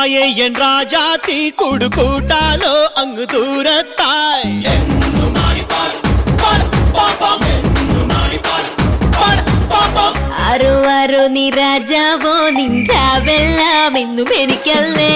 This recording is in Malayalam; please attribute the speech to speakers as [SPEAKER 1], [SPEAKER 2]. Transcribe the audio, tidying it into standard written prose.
[SPEAKER 1] വായേ എൻ രാജാത്തി കൂടു കൂട്ടാലോ അങ്ങ് ദൂരത്തായി
[SPEAKER 2] ആരോ ആരോ നീ രാജാവോ നിന്റാവെല്ലാം എന്നും എനിക്കല്ലേ